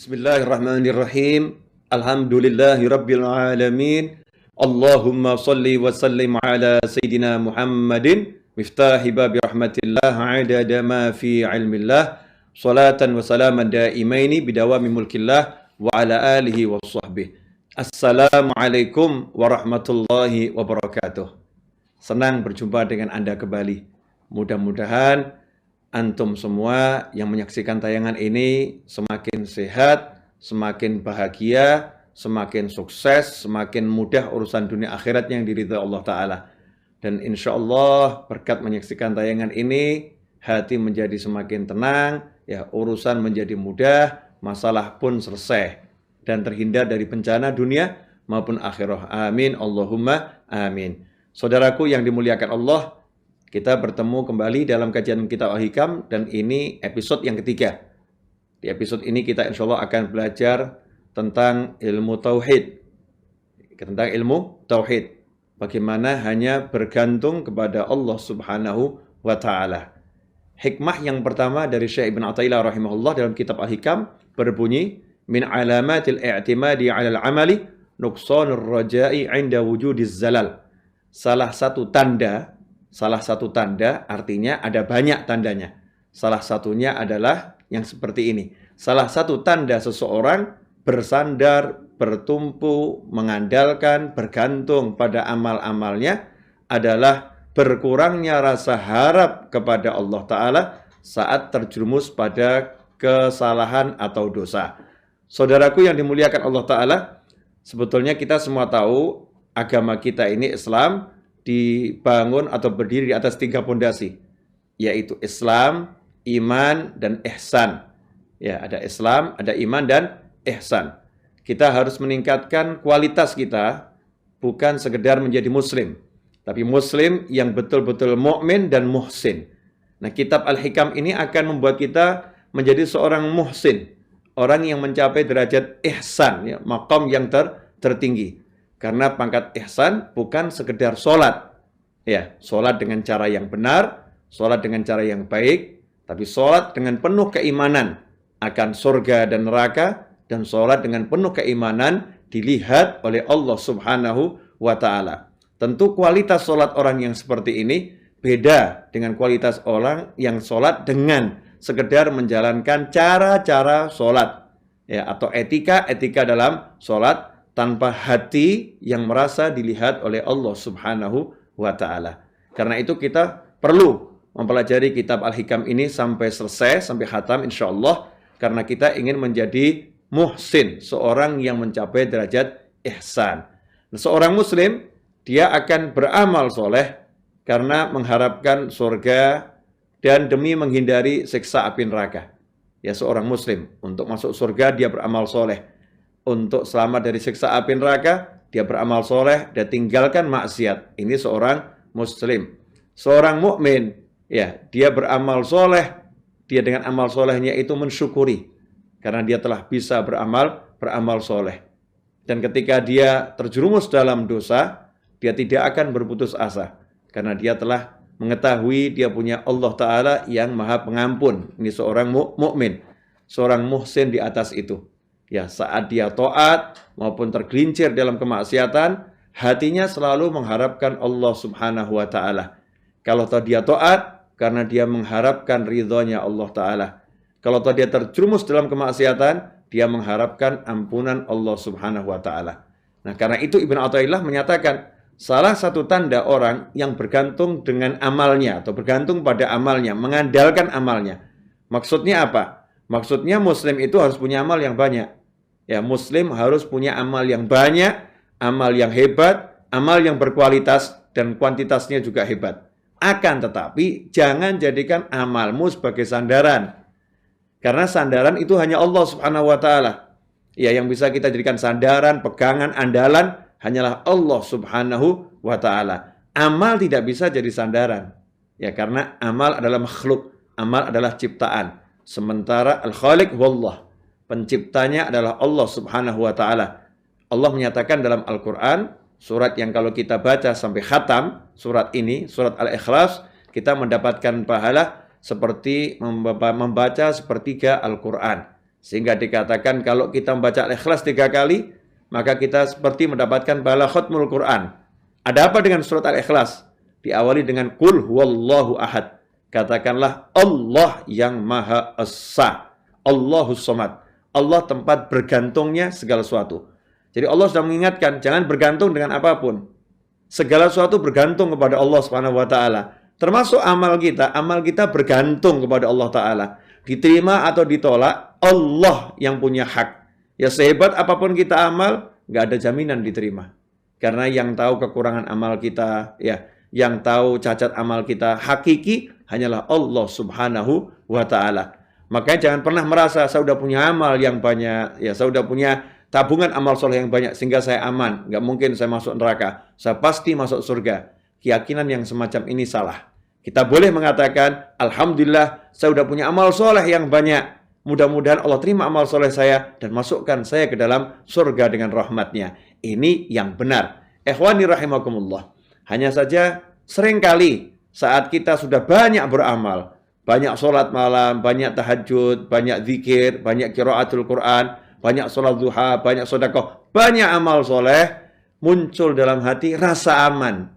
Bismillahirrahmanirrahim. Alhamdulillahirabbil alamin. Allahumma shalli wa sallim ala sayidina Muhammadin miftahi babi rahmatillah adada ma fi ilmillah. Salatan wa salaman daimaini bidawami mulkillah wa ala alihi wa sahbihi. Assalamualaikum warahmatullahi wabarakatuh. Senang berjumpa dengan Anda kembali. Mudah-mudahan antum semua yang menyaksikan tayangan ini semakin sehat, semakin bahagia, semakin sukses, semakin mudah urusan dunia akhirat yang diridhai Allah Ta'ala. Dan insya Allah berkat menyaksikan tayangan ini, hati menjadi semakin tenang, ya urusan menjadi mudah, masalah pun selesai. Dan terhindar dari bencana dunia maupun akhirat. Amin, Allahumma amin. Saudaraku yang dimuliakan Allah, kita bertemu kembali dalam kajian kitab Al-Hikam dan ini episode yang ketiga. Di episode ini kita insya Allah akan belajar tentang ilmu tauhid. Tentang ilmu tauhid. Bagaimana hanya bergantung kepada Allah Subhanahu wa Ta'ala. Hikmah yang pertama dari Syekh Ibn Athaillah rahimahullah dalam kitab Al-Hikam berbunyi, min alamatil i'timadi 'alal 'amali nuqsanur raja'i 'inda wujudiz zalal. Salah satu tanda artinya ada banyak tandanya. Salah satunya adalah yang seperti ini. Salah satu tanda seseorang bersandar, bertumpu, mengandalkan, bergantung pada amal-amalnya adalah berkurangnya rasa harap kepada Allah Ta'ala saat terjerumus pada kesalahan atau dosa. Saudaraku yang dimuliakan Allah Ta'ala, sebetulnya kita semua tahu agama kita ini Islam dibangun atau berdiri di atas 3 pondasi, yaitu Islam, iman, dan ihsan. Ya, ada Islam, ada iman, dan ihsan. Kita harus meningkatkan kualitas kita, bukan sekedar menjadi muslim, tapi muslim yang betul-betul mukmin dan muhsin. Nah, kitab Al-Hikam ini akan membuat kita menjadi seorang muhsin, orang yang mencapai derajat ihsan, ya, maqam yang tertinggi. Karena pangkat ihsan bukan sekedar sholat. Ya, sholat dengan cara yang benar, sholat dengan cara yang baik, tapi sholat dengan penuh keimanan akan surga dan neraka, dan sholat dengan penuh keimanan dilihat oleh Allah Subhanahu wa Ta'ala. Tentu kualitas sholat orang yang seperti ini beda dengan kualitas orang yang sholat dengan sekedar menjalankan cara-cara sholat, ya, atau etika dalam sholat, tanpa hati yang merasa dilihat oleh Allah Subhanahu wa Ta'ala. Karena itu kita perlu mempelajari kitab Al-Hikam ini sampai selesai, sampai khatam insyaAllah. Karena kita ingin menjadi muhsin, seorang yang mencapai derajat ihsan. Nah, seorang muslim, dia akan beramal soleh karena mengharapkan surga dan demi menghindari siksa api neraka. Ya, seorang muslim, untuk masuk surga dia beramal soleh. Untuk selamat dari siksa api neraka, dia beramal soleh dan tinggalkan maksiat. Ini seorang muslim. Seorang mukmin, ya, dia beramal soleh, dia dengan amal solehnya itu mensyukuri karena dia telah bisa beramal soleh. Dan ketika dia terjerumus dalam dosa, dia tidak akan berputus asa karena dia telah mengetahui dia punya Allah Ta'ala yang Maha Pengampun. Ini seorang mukmin, seorang muhsin di atas itu. Ya, saat dia taat maupun tergelincir dalam kemaksiatan, hatinya selalu mengharapkan Allah Subhanahu wa Ta'ala. Kalau dia taat, karena dia mengharapkan ridhonya Allah Ta'ala. Kalau dia terjerumus dalam kemaksiatan, dia mengharapkan ampunan Allah Subhanahu wa Ta'ala. Nah, karena itu Ibn Athaillah menyatakan, salah satu tanda orang yang bergantung dengan amalnya, atau bergantung pada amalnya, mengandalkan amalnya. Maksudnya apa? Maksudnya muslim itu harus punya amal yang banyak. Ya, muslim harus punya amal yang banyak, amal yang hebat, amal yang berkualitas, dan kuantitasnya juga hebat. Akan tetapi, jangan jadikan amalmu sebagai sandaran. Karena sandaran itu hanya Allah Subhanahu wa Ta'ala. Ya, yang bisa kita jadikan sandaran, pegangan, andalan, hanyalah Allah Subhanahu wa Ta'ala. Amal tidak bisa jadi sandaran. Ya, karena amal adalah makhluk, amal adalah ciptaan. Sementara Al-Khaliq wallah, penciptanya adalah Allah Subhanahu wa Ta'ala. Allah menyatakan dalam Al-Quran, surat yang kalau kita baca sampai khatam, surat ini, surat Al-Ikhlas, kita mendapatkan pahala seperti membaca sepertiga Al-Quran. Sehingga dikatakan kalau kita membaca Al-Ikhlas 3 kali, maka kita seperti mendapatkan pahala khatmul Quran. Ada apa dengan surat Al-Ikhlas? Diawali dengan Qul huwallahu ahad. Katakanlah Allah yang Maha Esa. Allahus Somad. Allah tempat bergantungnya segala sesuatu. Jadi Allah sudah mengingatkan, jangan bergantung dengan apapun. Segala sesuatu bergantung kepada Allah Subhanahu wa taala. Termasuk amal kita bergantung kepada Allah taala. Diterima atau ditolak, Allah yang punya hak. Ya sehebat apapun kita amal, nggak ada jaminan diterima. Karena yang tahu kekurangan amal kita, ya, yang tahu cacat amal kita hakiki hanyalah Allah Subhanahu wa taala. Makanya jangan pernah merasa saya sudah punya amal yang banyak, ya saya sudah punya tabungan amal soleh yang banyak sehingga saya aman. Nggak mungkin saya masuk neraka. Saya pasti masuk surga. Keyakinan yang semacam ini salah. Kita boleh mengatakan, Alhamdulillah, saya sudah punya amal soleh yang banyak. Mudah-mudahan Allah terima amal soleh saya dan masukkan saya ke dalam surga dengan rahmatnya. Ini yang benar. Ikhwani rahimakumullah. Hanya saja seringkali saat kita sudah banyak beramal, banyak sholat malam, banyak tahajud, banyak zikir, banyak qiraatul Quran, banyak sholat duha, banyak sedekah, banyak amal soleh, muncul dalam hati rasa aman.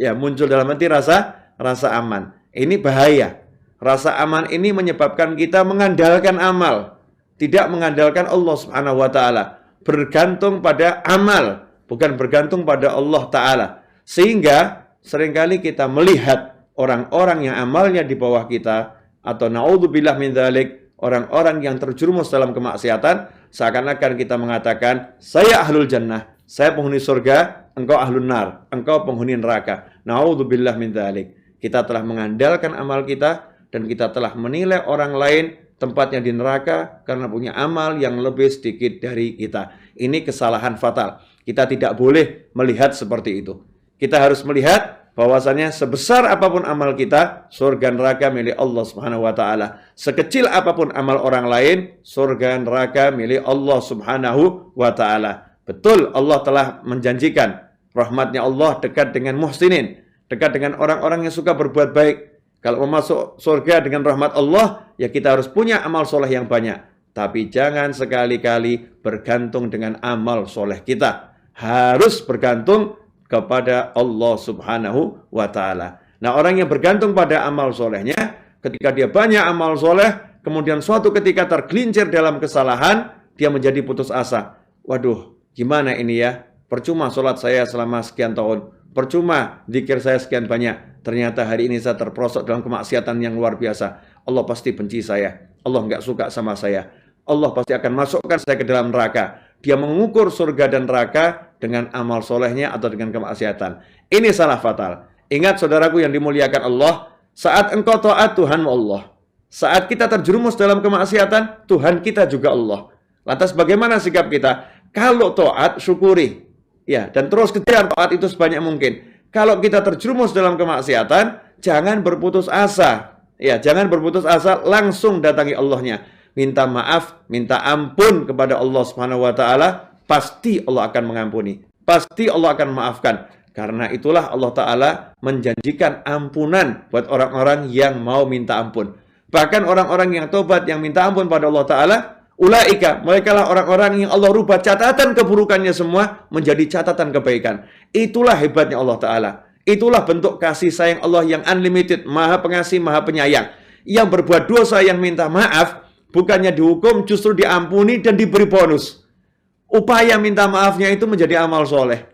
Ya, muncul dalam hati rasa aman. Ini bahaya. Rasa aman ini menyebabkan kita mengandalkan amal, tidak mengandalkan Allah Subhanahu wa taala, bergantung pada amal, bukan bergantung pada Allah taala. Sehingga seringkali kita melihat orang-orang yang amalnya di bawah kita, atau naudzubillah min dzalik, orang-orang yang terjerumus dalam kemaksiatan, seakan-akan kita mengatakan, saya ahlul jannah, saya penghuni surga, engkau ahlun nar, engkau penghuni neraka. Naudzubillah min dzalik. Kita telah mengandalkan amal kita dan kita telah menilai orang lain tempatnya di neraka karena punya amal yang lebih sedikit dari kita. Ini kesalahan fatal. Kita tidak boleh melihat seperti itu. Kita harus melihat bahwasannya sebesar apapun amal kita, surga neraka milik Allah Subhanahu wa taala. Sekecil apapun amal orang lain, surga neraka milik Allah Subhanahu wa taala. Betul, Allah telah menjanjikan rahmatnya Allah dekat dengan muhsinin, dekat dengan orang-orang yang suka berbuat baik. Kalau mau masuk surga dengan rahmat Allah, ya kita harus punya amal soleh yang banyak. Tapi jangan sekali-kali bergantung dengan amal soleh kita. Harus bergantung kepada Allah Subhanahu wa ta'ala. Nah, orang yang bergantung pada amal solehnya, ketika dia banyak amal soleh, kemudian suatu ketika tergelincir dalam kesalahan, dia menjadi putus asa. Waduh, gimana ini ya? Percuma sholat saya selama sekian tahun. Percuma zikir saya sekian banyak. Ternyata hari ini saya terperosok dalam kemaksiatan yang luar biasa. Allah pasti benci saya. Allah nggak suka sama saya. Allah pasti akan masukkan saya ke dalam neraka. Dia mengukur surga dan neraka dengan amal solehnya atau dengan kemaksiatan. Ini salah fatal. Ingat saudaraku yang dimuliakan Allah, saat engkau taat Tuhanmu Allah. Saat kita terjerumus dalam kemaksiatan, Tuhan kita juga Allah. Lantas bagaimana sikap kita? Kalau taat, syukuri. Ya, dan terus kejar taat itu sebanyak mungkin. Kalau kita terjerumus dalam kemaksiatan, jangan berputus asa. Ya, jangan berputus asa, langsung datangi Allahnya. Minta maaf, minta ampun kepada Allah Subhanahu wa taala, pasti Allah akan mengampuni. Pasti Allah akan memaafkan. Karena itulah Allah taala menjanjikan ampunan buat orang-orang yang mau minta ampun. Bahkan orang-orang yang tobat yang minta ampun pada Allah taala, ulaika, mereka lah orang-orang yang Allah rubah catatan keburukannya semua menjadi catatan kebaikan. Itulah hebatnya Allah Ta'ala. Itulah bentuk kasih sayang Allah yang unlimited, maha pengasih, maha penyayang. Yang berbuat dosa yang minta maaf, bukannya dihukum, justru diampuni dan diberi bonus. Upaya minta maafnya itu menjadi amal soleh.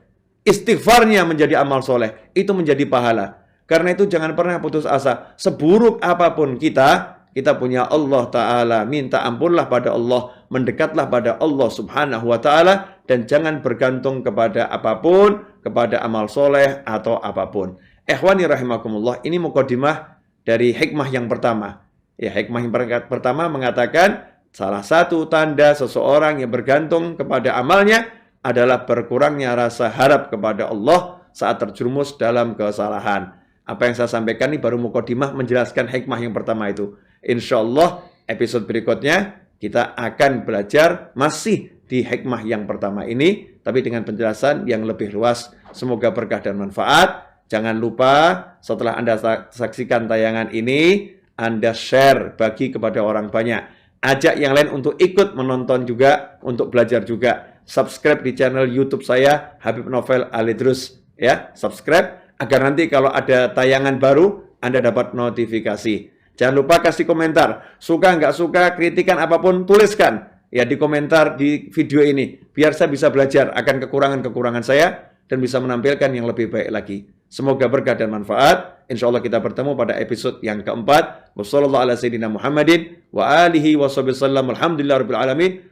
Istighfarnya menjadi amal soleh. Itu menjadi pahala. Karena itu jangan pernah putus asa. Seburuk apapun kita punya Allah Ta'ala, minta ampunlah pada Allah, mendekatlah pada Allah Subhanahu wa Ta'ala, dan jangan bergantung kepada apapun, kepada amal soleh atau apapun. Ikhwani rahimakumullah, ini mukadimah dari hikmah yang pertama. Ya, hikmah yang pertama mengatakan, salah satu tanda seseorang yang bergantung kepada amalnya adalah berkurangnya rasa harap kepada Allah saat terjerumus dalam kesalahan. Apa yang saya sampaikan ini baru mukadimah menjelaskan hikmah yang pertama itu. Insya Allah episode berikutnya kita akan belajar masih di hikmah yang pertama ini, tapi dengan penjelasan yang lebih luas. Semoga berkah dan manfaat. Jangan lupa setelah Anda saksikan tayangan ini, Anda share, bagi kepada orang banyak. Ajak yang lain untuk ikut menonton juga, untuk belajar juga. Subscribe di channel YouTube saya, Habib Novel Alidrus. Ya, subscribe agar nanti kalau ada tayangan baru, Anda dapat notifikasi. Jangan lupa kasih komentar. Suka nggak suka, kritikan apapun, tuliskan. Ya, di komentar di video ini. Biar saya bisa belajar akan kekurangan-kekurangan saya dan bisa menampilkan yang lebih baik lagi. Semoga berkah dan manfaat. Insya Allah kita bertemu pada episode yang keempat.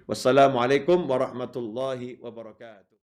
Wassalamualaikum warahmatullahi wabarakatuh.